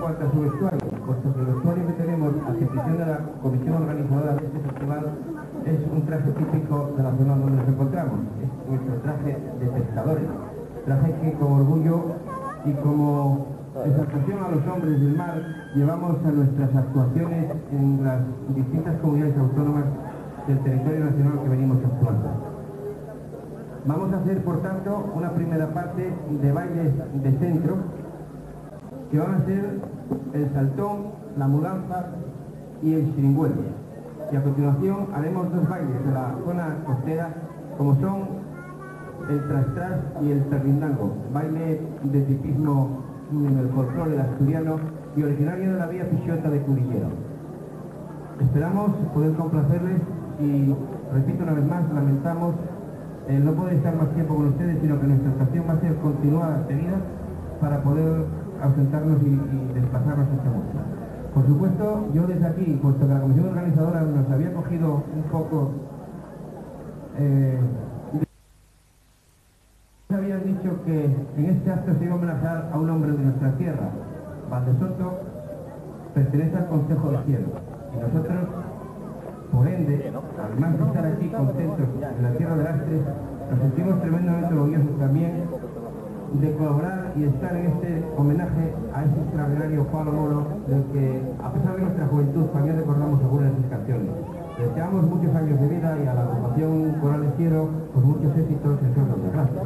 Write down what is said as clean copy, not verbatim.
cuanto a su vestuario, puesto que el vestuario que tenemos a petición de la comisión organizadora de este festival es un traje típico de la zona donde nos encontramos. Es nuestro traje de pescadores, traje que con orgullo y como exaltación a los hombres del mar llevamos a nuestras actuaciones en las distintas comunidades autónomas del territorio nacional que venimos actuando. Vamos a hacer, por tanto, una primera parte de bailes de centro, que van a ser el saltón, la mudanza y el chiringuelo. Y a continuación haremos dos bailes de la zona costera, como son el tras-tras y el terrindango, baile de tipismo en el folclore asturiano y originario de la vía Pixota de Cudillero. Esperamos poder complacerles y, repito una vez más, lamentamos no poder estar más tiempo con ustedes, sino que nuestra actuación va a ser continuada, seguida, para poder ausentarnos y desplazarnos esta muestra. Por supuesto, yo desde aquí, puesto que la comisión organizadora nos había cogido un poco... nos habían dicho que en este acto se iba a homenajear a un hombre de nuestra tierra. Valdesoto pertenece al Consejo de Cielo. Y nosotros, por ende, además de estar aquí contentos en la tierra de Lastres, nos sentimos tremendamente orgullosos también de colaborar y estar en este homenaje a ese extraordinario Pablo Moro, del que, a pesar de nuestra juventud, también recordamos algunas de sus canciones. Le deseamos muchos años de vida y a la agrupación Coral de Cielo, pues muchos éxitos en su nombre. Gracias.